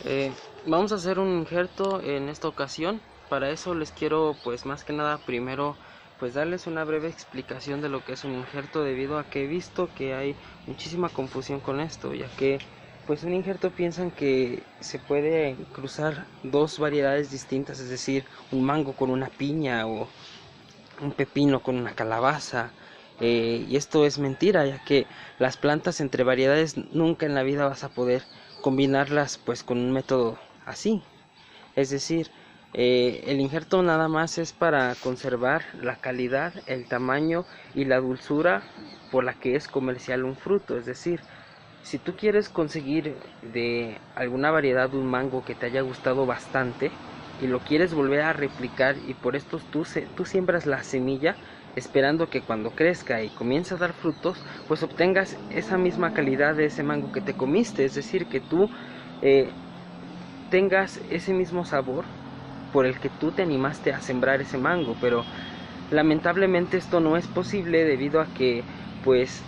Eh, Vamos a hacer un injerto en esta ocasión. Para eso les quiero, pues más que nada, primero pues darles una breve explicación de lo que es un injerto, debido a que he visto que hay muchísima confusión con esto, ya que pues un injerto piensan que se puede cruzar dos variedades distintas, es decir, un mango con una piña o un pepino con una calabaza. Y esto es mentira, ya que las plantas entre variedades nunca en la vida vas a poder combinarlas pues con un método así. Es decir, el injerto nada más es para conservar la calidad, el tamaño y la dulzura por la que es comercial un fruto. Es decir, si tú quieres conseguir de alguna variedad un mango que te haya gustado bastante y lo quieres volver a replicar, y por esto tú siembras la semilla esperando que cuando crezca y comience a dar frutos, pues obtengas esa misma calidad de ese mango que te comiste. Es decir, que tú eh, tengas ese mismo sabor por el que tú te animaste a sembrar ese mango. Pero lamentablemente esto no es posible, debido a que pues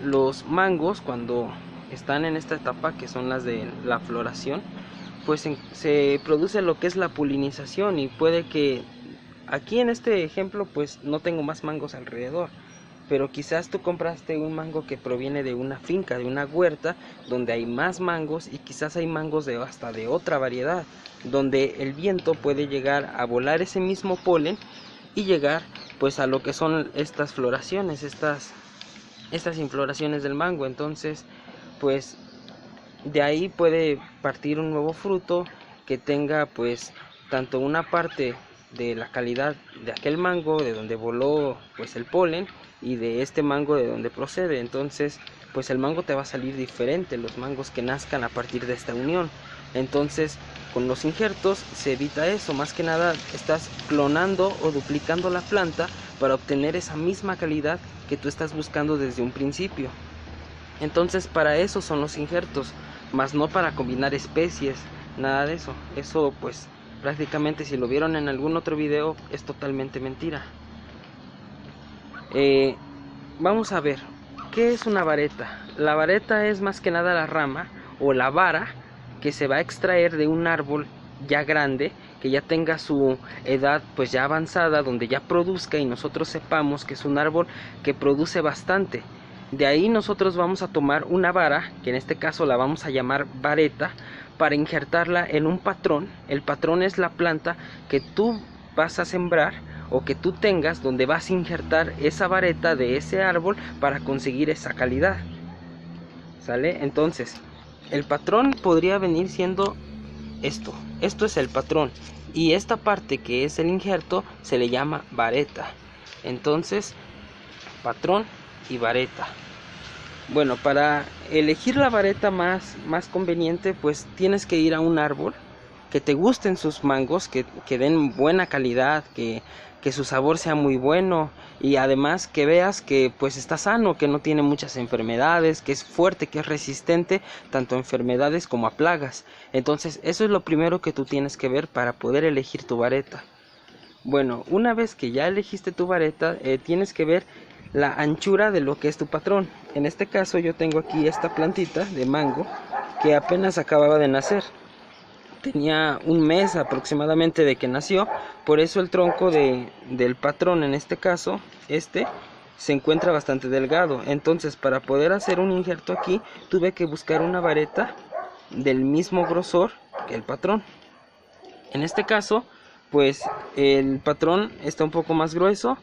los mangos, cuando están en esta etapa, que son las de la floración, pues se produce lo que es la polinización, y puede que aquí en este ejemplo pues no tengo más mangos alrededor, pero quizás tú compraste un mango que proviene de una finca, de una huerta, donde hay más mangos, y quizás hay mangos de hasta de otra variedad, donde el viento puede llegar a volar ese mismo polen y llegar pues a lo que son estas floraciones, estas infloraciones del mango. Entonces pues de ahí puede partir un nuevo fruto que tenga pues tanto una parte de la calidad de aquel mango de donde voló pues el polen, y de este mango de donde procede. Entonces pues el mango te va a salir diferente, los mangos que nazcan a partir de esta unión. Entonces con los injertos se evita eso. Más que nada estás clonando o duplicando la planta para obtener esa misma calidad que tú estás buscando desde un principio. Entonces para eso son los injertos, más no para combinar especies, nada de eso. Eso pues prácticamente, si lo vieron en algún otro video, es totalmente mentira. Eh, Vamos a ver, ¿qué es una vareta? La vareta es más que nada la rama o la vara que se va a extraer de un árbol ya grande, que ya tenga su edad pues ya avanzada, donde ya produzca y nosotros sepamos que es un árbol que produce bastante. De ahí nosotros vamos a tomar una vara, que en este caso la vamos a llamar vareta, para injertarla en un patrón. El patrón es la planta que tú vas a sembrar o que tú tengas, donde vas a injertar esa vareta de ese árbol para conseguir esa calidad. ¿Sale? Entonces, el patrón podría venir siendo esto. Esto es el patrón. Y esta parte que es el injerto se le llama vareta. Entonces, patrón y vareta. Bueno, para elegir la vareta más conveniente, pues tienes que ir a un árbol que te gusten sus mangos, que den buena calidad, que su sabor sea muy bueno, y además que veas que pues está sano, que no tiene muchas enfermedades, que es fuerte, que es resistente tanto a enfermedades como a plagas. Entonces eso es lo primero que tú tienes que ver para poder elegir tu vareta. Bueno, una vez que ya elegiste tu vareta, tienes que ver la anchura de lo que es tu patrón. En este caso yo tengo aquí esta plantita de mango que apenas acababa de nacer. Tenía un mes aproximadamente de que nació, por eso el tronco del patrón, en este caso, se encuentra bastante delgado. Entonces, para poder hacer un injerto aquí, tuve que buscar una vareta del mismo grosor que el patrón. En este caso, pues el patrón está un poco más grueso,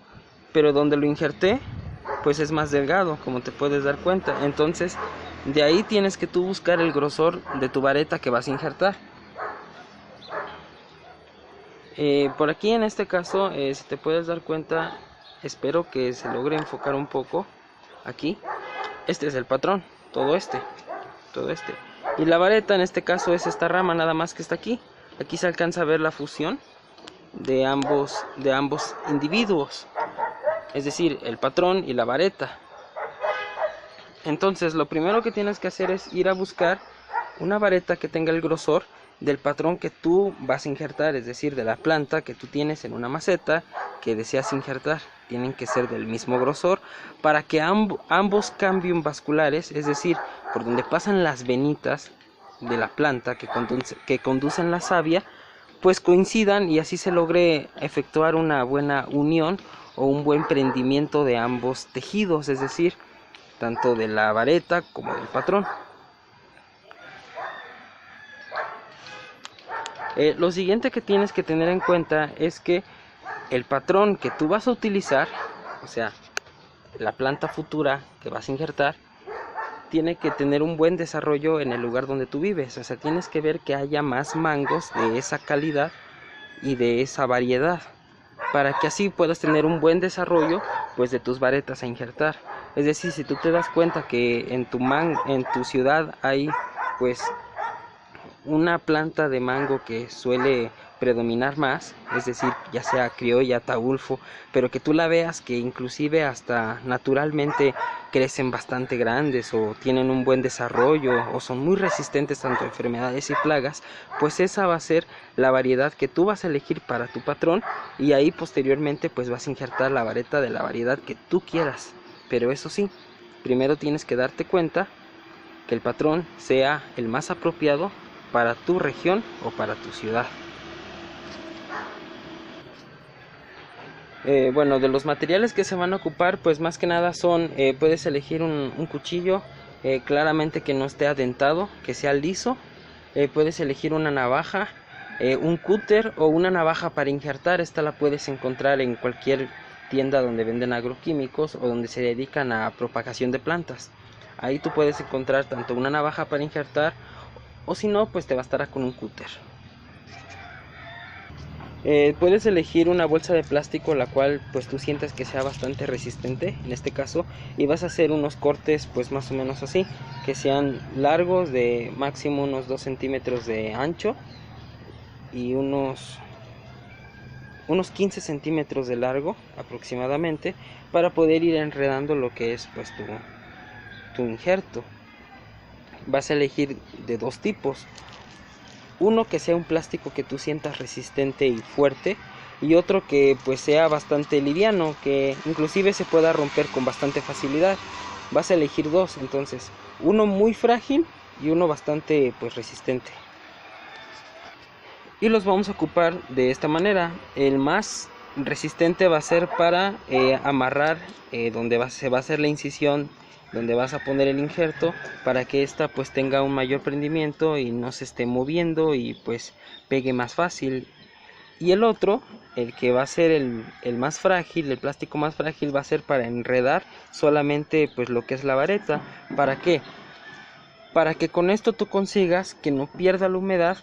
pero donde lo injerté, pues es más delgado, como te puedes dar cuenta. Entonces, de ahí tienes que tú buscar el grosor de tu vareta que vas a injertar. Por aquí en este caso, si te puedes dar cuenta, espero que se logre enfocar un poco aquí. Este es el patrón, todo este. Y la vareta en este caso es esta rama nada más que está aquí. Aquí se alcanza a ver la fusión de ambos individuos, es decir, el patrón y la vareta. Entonces lo primero que tienes que hacer es ir a buscar una vareta que tenga el grosor del patrón que tú vas a injertar, es decir, de la planta que tú tienes en una maceta que deseas injertar. Tienen que ser del mismo grosor para que ambos cambios vasculares, es decir, por donde pasan las venitas de la planta que conducen la savia pues coincidan y así se logre efectuar una buena unión o un buen prendimiento de ambos tejidos, es decir, tanto de la vareta como del patrón. Lo siguiente que tienes que tener en cuenta es que el patrón que tú vas a utilizar, o sea, la planta futura que vas a injertar, tiene que tener un buen desarrollo en el lugar donde tú vives. O sea, tienes que ver que haya más mangos de esa calidad y de esa variedad, para que así puedas tener un buen desarrollo pues de tus varetas a injertar. Es decir, si tú te das cuenta que en tu ciudad hay pues una planta de mango que suele predominar más, es decir, ya sea criolla, ataulfo, pero que tú la veas que inclusive hasta naturalmente crecen bastante grandes o tienen un buen desarrollo o son muy resistentes tanto a enfermedades y plagas, pues esa va a ser la variedad que tú vas a elegir para tu patrón, y ahí posteriormente pues vas a injertar la vareta de la variedad que tú quieras. Pero eso sí, primero tienes que darte cuenta que el patrón sea el más apropiado para tu región o para tu ciudad. Bueno, de los materiales que se van a ocupar, pues más que nada son, puedes elegir un cuchillo claramente que no esté adentado, que sea liso. Puedes elegir una navaja, un cúter o una navaja para injertar. Esta la puedes encontrar en cualquier tienda donde venden agroquímicos o donde se dedican a propagación de plantas. Ahí tú puedes encontrar tanto una navaja para injertar, o si no, pues te bastará con un cúter. Puedes elegir una bolsa de plástico la cual pues tú sientas que sea bastante resistente en este caso, y vas a hacer unos cortes pues más o menos así, que sean largos de máximo unos 2 centímetros de ancho y unos 15 centímetros de largo aproximadamente, para poder ir enredando lo que es pues tu injerto. Vas a elegir de dos tipos: uno que sea un plástico que tú sientas resistente y fuerte, y otro que pues sea bastante liviano, que inclusive se pueda romper con bastante facilidad. Vas a elegir dos, entonces, uno muy frágil y uno bastante pues resistente. Y los vamos a ocupar de esta manera. El más resistente va a ser para amarrar donde se va a hacer la incisión, donde vas a poner el injerto, para que esta pues tenga un mayor prendimiento y no se esté moviendo y pues pegue más fácil. Y el otro, el que va a ser el más frágil, el plástico más frágil, va a ser para enredar solamente pues lo que es la vareta. ¿Para qué? Para que con esto tú consigas que no pierda la humedad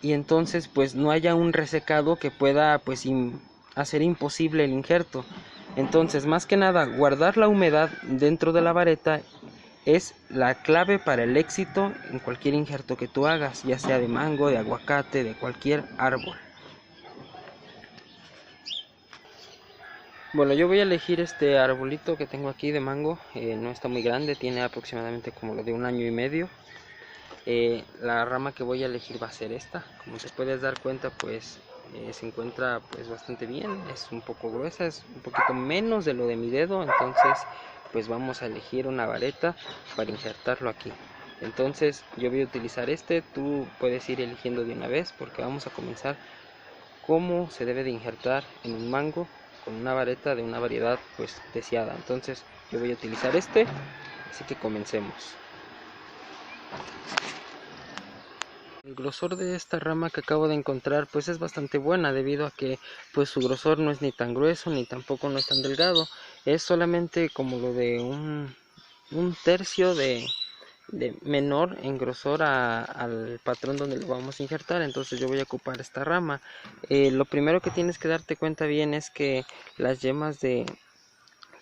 y entonces pues no haya un resecado que pueda pues hacer imposible el injerto. Entonces, más que nada, guardar la humedad dentro de la vareta es la clave para el éxito en cualquier injerto que tú hagas, ya sea de mango, de aguacate, de cualquier árbol. Bueno, yo voy a elegir este arbolito que tengo aquí de mango. No está muy grande, tiene aproximadamente como lo de 1 año y medio. La rama que voy a elegir va a ser esta. Como te puedes dar cuenta, pues se encuentra pues bastante bien. Es un poco gruesa, es un poquito menos de lo de mi dedo, entonces pues vamos a elegir una vareta para injertarlo aquí. Entonces yo voy a utilizar tú puedes ir eligiendo de una vez, porque vamos a comenzar cómo se debe de injertar en un mango con una vareta de una variedad pues deseada. Entonces yo voy a utilizar así que comencemos. El grosor de esta rama que acabo de encontrar pues es bastante buena, debido a que pues su grosor no es ni tan grueso ni tampoco no es tan delgado. Es solamente como lo de un tercio de menor en grosor al patrón donde lo vamos a injertar. Entonces yo voy a ocupar esta rama. Lo primero que tienes que darte cuenta bien es que las yemas de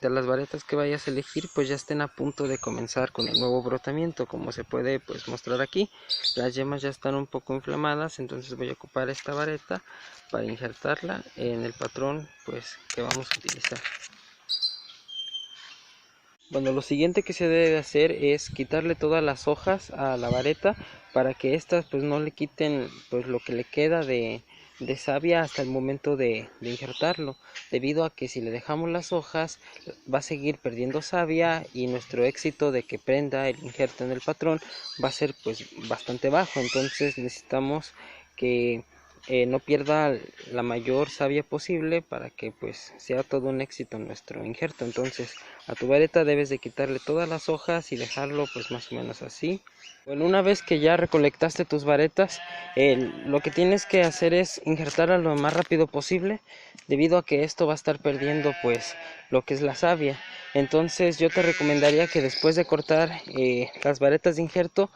las varetas que vayas a elegir pues ya estén a punto de comenzar con el nuevo brotamiento. Como se puede pues mostrar aquí, las yemas ya están un poco inflamadas, entonces voy a ocupar esta vareta para injertarla en el patrón pues que vamos a utilizar. Bueno, lo siguiente que se debe hacer es quitarle todas las hojas a la vareta, para que estas pues no le quiten pues lo que le queda de de savia hasta el momento de injertarlo, debido a que si le dejamos las hojas va a seguir perdiendo savia y nuestro éxito de que prenda el injerto en el patrón va a ser pues bastante bajo. Entonces necesitamos que no pierda la mayor savia posible para que pues sea todo un éxito nuestro injerto. Entonces a tu vareta debes de quitarle todas las hojas y dejarlo pues más o menos así. Bueno, una vez que ya recolectaste tus varetas, lo que tienes que hacer es injertarla lo más rápido posible, debido a que esto va a estar perdiendo pues lo que es la savia. Entonces yo te recomendaría que después de cortar las varetas de injerto,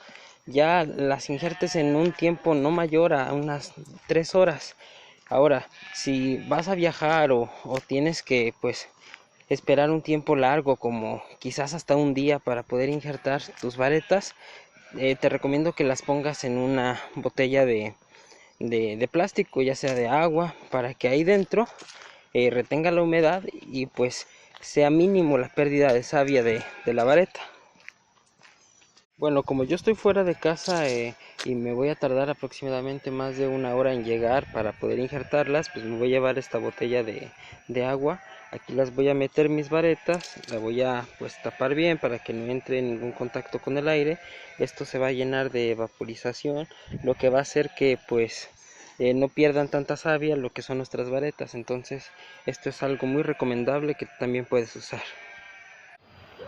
ya las injertes en un tiempo no mayor a unas 3 horas. Ahora, si vas a viajar o tienes que pues esperar un tiempo largo, como quizás hasta un día, para poder injertar tus varetas, te recomiendo que las pongas en una botella de plástico, ya sea de agua, para que ahí dentro retenga la humedad y pues sea mínimo la pérdida de savia de la vareta. Bueno, como yo estoy fuera de casa y me voy a tardar aproximadamente más de 1 hora en llegar para poder injertarlas, pues me voy a llevar esta botella de agua. Aquí las voy a meter mis varetas, la voy a pues tapar bien para que no entre en ningún contacto con el aire. Esto se va a llenar de vaporización, lo que va a hacer que pues no pierdan tanta savia lo que son nuestras varetas. Entonces esto es algo muy recomendable que también puedes usar.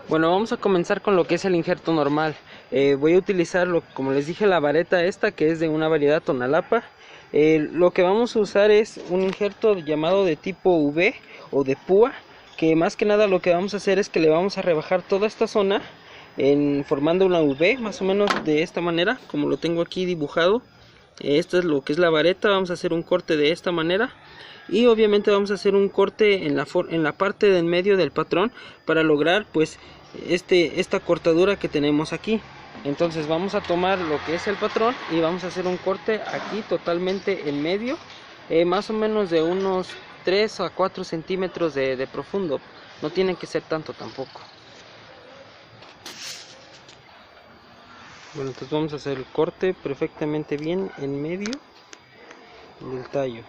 Bueno, vamos a comenzar con lo que es el injerto normal. Voy a utilizar, como les dije, la vareta esta, que es de una variedad Tonalapa. Lo que vamos a usar es un injerto llamado de tipo V o de púa, que más que nada lo que vamos a hacer es que le vamos a rebajar toda esta zona formando una V, más o menos de esta manera, como lo tengo aquí dibujado. Esto es lo que es la vareta. Vamos a hacer un corte de esta manera. Y obviamente vamos a hacer un corte en la parte del medio del patrón para lograr pues esta cortadura que tenemos aquí. Entonces vamos a tomar lo que es el patrón y vamos a hacer un corte aquí totalmente en medio, más o menos de unos 3 a 4 centímetros de profundo. No tienen que ser tanto tampoco. Bueno, entonces vamos a hacer el corte perfectamente bien en medio del tallo.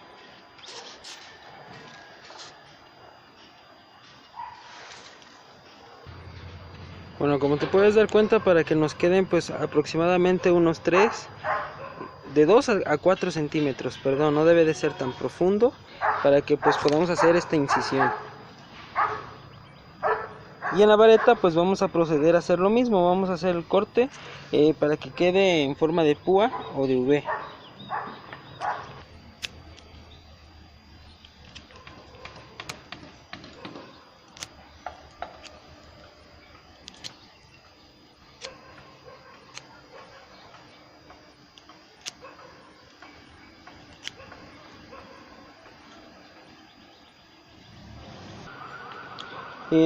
Bueno, como te puedes dar cuenta, para que nos queden pues aproximadamente unos 2 a 4 centímetros, perdón, no debe de ser tan profundo, para que pues podamos hacer esta incisión. Y en la vareta pues vamos a proceder a hacer lo mismo, vamos a hacer el corte para que quede en forma de púa o de V.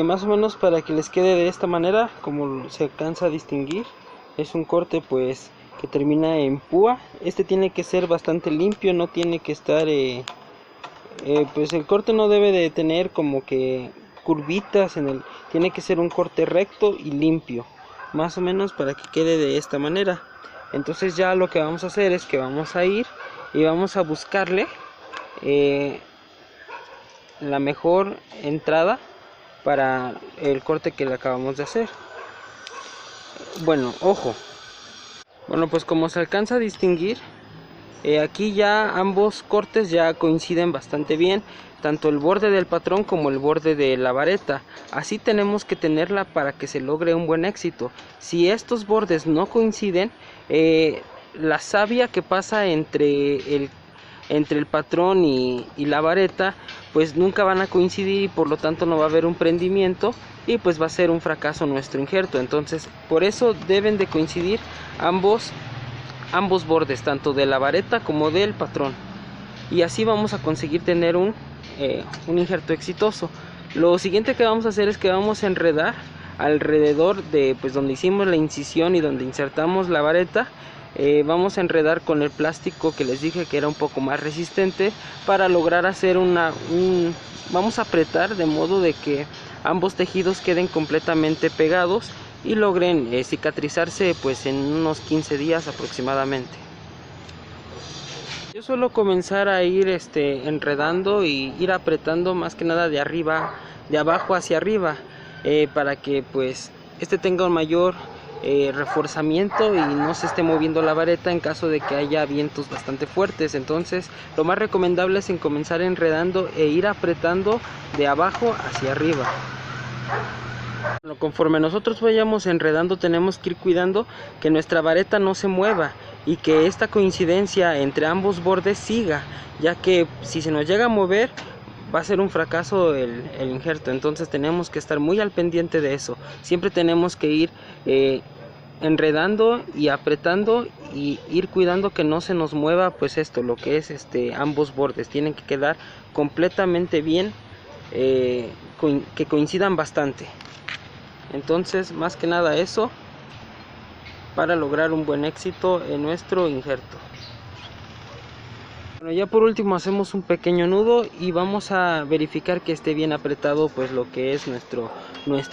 Más o menos para que les quede de esta manera, como se alcanza a distinguir, es un corte pues que termina en púa. Este tiene que ser bastante limpio, no tiene que estar pues el corte no debe de tener como que curvitas tiene que ser un corte recto y limpio, más o menos para que quede de esta manera. Entonces ya lo que vamos a hacer es que vamos a ir y vamos a buscarle la mejor entrada para el corte que le acabamos de hacer. Bueno, ojo. Bueno, pues como se alcanza a distinguir, aquí ya ambos cortes ya coinciden bastante bien, tanto el borde del patrón como el borde de la vareta. Así tenemos que tenerla para que se logre un buen éxito. Si estos bordes no coinciden, la savia que pasa entre el patrón y la vareta pues nunca van a coincidir, y por lo tanto no va a haber un prendimiento y pues va a ser un fracaso nuestro injerto. Entonces por eso deben de coincidir ambos bordes, tanto de la vareta como del patrón, y así vamos a conseguir tener un injerto exitoso. Lo siguiente que vamos a hacer es que vamos a enredar alrededor de pues donde hicimos la incisión y donde insertamos la vareta. Vamos a enredar con el plástico que les dije que era un poco más resistente, para lograr hacer vamos a apretar de modo de que ambos tejidos queden completamente pegados y logren cicatrizarse pues en unos 15 días aproximadamente. Suelo comenzar a ir enredando y ir apretando más que nada de abajo hacia arriba, para que pues tenga un mayor reforzamiento y no se esté moviendo la vareta en caso de que haya vientos bastante fuertes. Entonces lo más recomendable es comenzar enredando e ir apretando de abajo hacia arriba. Bueno, conforme nosotros vayamos enredando, tenemos que ir cuidando que nuestra vareta no se mueva y que esta coincidencia entre ambos bordes siga, ya que si se nos llega a mover va a ser un fracaso el injerto. Entonces tenemos que estar muy al pendiente de eso. Siempre tenemos que ir enredando y apretando y ir cuidando que no se nos mueva pues lo que es ambos bordes tienen que quedar completamente bien, que coincidan bastante. Entonces más que nada eso para lograr un buen éxito en nuestro injerto. Bueno, ya por último hacemos un pequeño nudo y vamos a verificar que esté bien apretado pues lo que es nuestro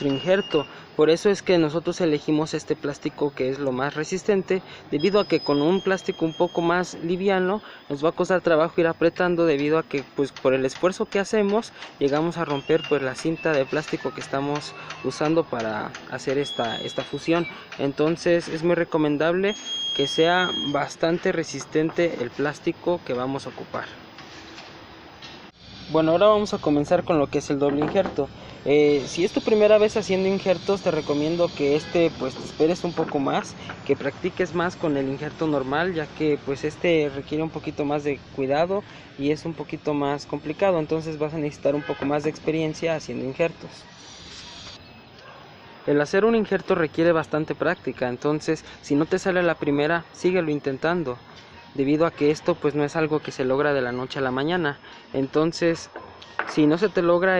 injerto. Por eso es que nosotros elegimos este plástico, que es lo más resistente, debido a que con un plástico un poco más liviano nos va a costar trabajo ir apretando, debido a que pues por el esfuerzo que hacemos llegamos a romper pues la cinta de plástico que estamos usando para hacer esta fusión. Entonces es muy recomendable que sea bastante resistente el plástico que vamos a ocupar. Bueno, ahora vamos a comenzar con lo que es el doble injerto. Si es tu primera vez haciendo injertos, te recomiendo que pues te esperes un poco más, que practiques más con el injerto normal, ya que pues requiere un poquito más de cuidado y es un poquito más complicado. Entonces vas a necesitar un poco más de experiencia haciendo injertos. El hacer un injerto requiere bastante práctica, entonces si no te sale a la primera, síguelo intentando, debido a que esto pues no es algo que se logra de la noche a la mañana. Entonces si no se te logra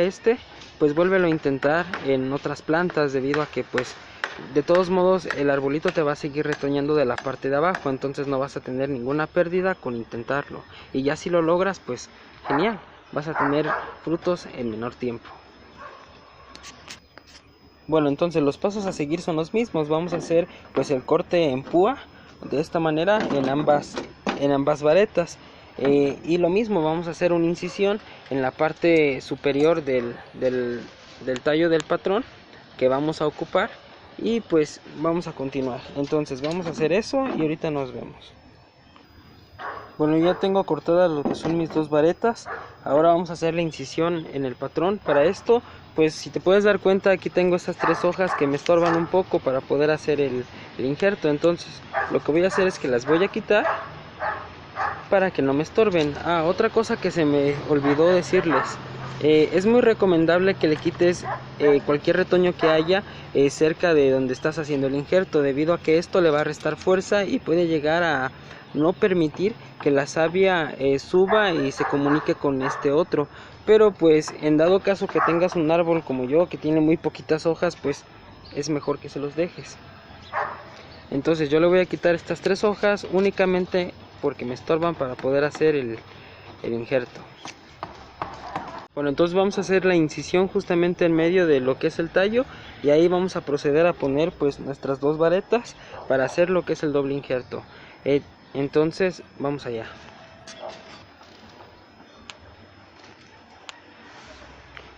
pues vuélvelo a intentar en otras plantas, debido a que pues de todos modos el arbolito te va a seguir retoñando de la parte de abajo, entonces no vas a tener ninguna pérdida con intentarlo, y ya si lo logras pues genial, vas a tener frutos en menor tiempo. Bueno, entonces los pasos a seguir son los mismos. Vamos a hacer pues el corte en púa de esta manera en ambas varetas, y lo mismo, vamos a hacer una incisión en la parte superior del tallo del patrón que vamos a ocupar, y pues vamos a continuar. Entonces vamos a hacer eso y ahorita nos vemos. Bueno, ya tengo cortadas lo que son mis dos varetas. Ahora vamos a hacer la incisión en el patrón. Para esto, pues si te puedes dar cuenta, aquí tengo estas tres hojas que me estorban un poco para poder hacer el injerto. Entonces lo que voy a hacer es que las voy a quitar para que no me estorben. Otra cosa que se me olvidó decirles, es muy recomendable que le quites cualquier retoño que haya cerca de donde estás haciendo el injerto, debido a que esto le va a restar fuerza y puede llegar a no permitir que la savia suba y se comunique con otro. Pero pues en dado caso que tengas un árbol como yo que tiene muy poquitas hojas, pues es mejor que se los dejes. Entonces yo le voy a quitar estas tres hojas únicamente porque me estorban para poder hacer el injerto. Bueno, entonces vamos a hacer la incisión justamente en medio de lo que es el tallo, y ahí vamos a proceder a poner pues nuestras dos varetas para hacer lo que es el doble injerto. Entonces vamos allá.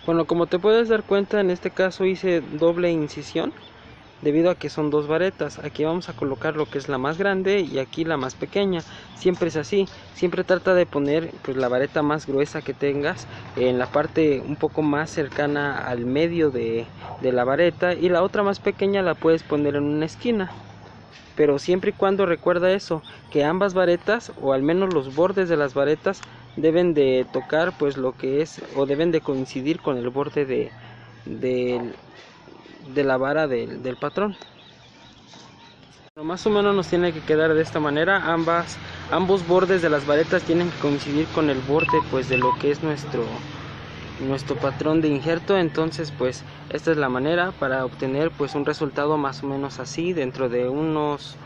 Bueno, como te puedes dar cuenta, en este caso hice doble incisión debido a que son dos varetas. Aquí vamos a colocar lo que es la más grande y aquí la más pequeña. Siempre es así, siempre trata de poner pues la vareta más gruesa que tengas en la parte un poco más cercana al medio de la vareta, y la otra más pequeña la puedes poner en una esquina. Pero siempre y cuando recuerda eso, que ambas varetas, o al menos los bordes de las varetas, deben de tocar pues lo que es, o deben de coincidir con el borde de la vara del patrón. Bueno, más o menos nos tiene que quedar de esta manera. Ambos bordes de las varetas tienen que coincidir con el borde pues de lo que es nuestro patrón de injerto. Entonces pues esta es la manera para obtener pues un resultado más o menos así dentro de unos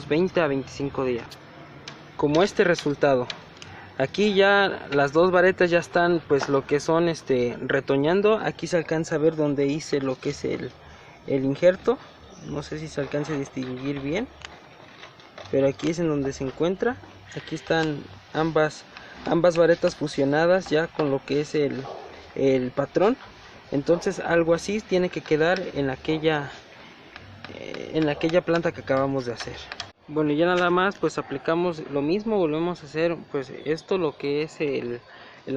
20 a 25 días, como este resultado. Aquí ya las dos varetas ya están pues lo que son retoñando. Aquí se alcanza a ver donde hice lo que es el injerto. No sé si se alcanza a distinguir bien, pero aquí es en donde se encuentra. Aquí están ambas varetas fusionadas ya con lo que es el patrón. Entonces algo así tiene que quedar en aquella planta que acabamos de hacer. Bueno, ya nada más pues aplicamos lo mismo, volvemos a hacer pues esto, lo que es el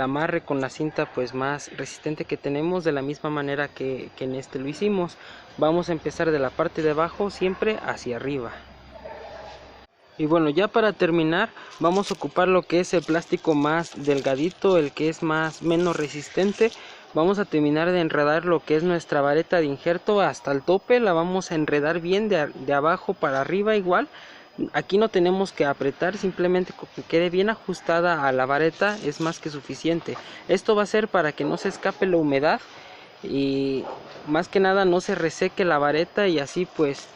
amarre con la cinta pues más resistente que tenemos, de la misma manera que en este lo hicimos. Vamos a empezar de la parte de abajo siempre hacia arriba. Y bueno, ya para terminar vamos a ocupar lo que es el plástico más delgadito, el que es menos resistente. Vamos a terminar de enredar lo que es nuestra vareta de injerto hasta el tope. La vamos a enredar bien de abajo para arriba igual. Aquí no tenemos que apretar, simplemente con que quede bien ajustada a la vareta es más que suficiente. Esto va a ser para que no se escape la humedad y más que nada no se reseque la vareta, y así pues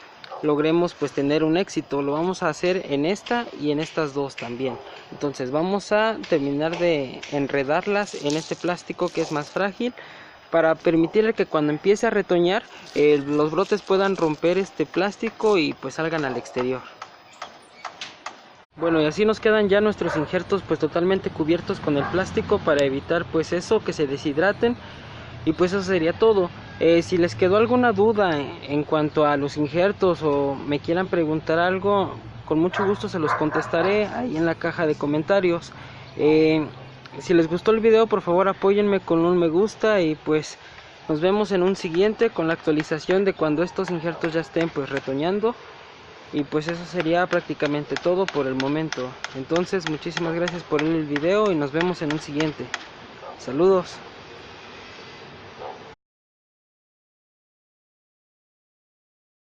logremos pues tener un éxito. Lo vamos a hacer en esta y en estas dos también. Entonces vamos a terminar de enredarlas en este plástico que es más frágil, para permitirle que cuando empiece a retoñar los brotes puedan romper este plástico y pues salgan al exterior. Bueno, y así nos quedan ya nuestros injertos pues totalmente cubiertos con el plástico, para evitar pues eso, que se deshidraten. Y pues eso sería todo. Si les quedó alguna duda en cuanto a los injertos o me quieran preguntar algo, con mucho gusto se los contestaré ahí en la caja de comentarios. Si les gustó el video, por favor apóyenme con un me gusta, y pues nos vemos en un siguiente con la actualización de cuando estos injertos ya estén pues retoñando. Y pues eso sería prácticamente todo por el momento. Entonces muchísimas gracias por ver el video y nos vemos en un siguiente. Saludos.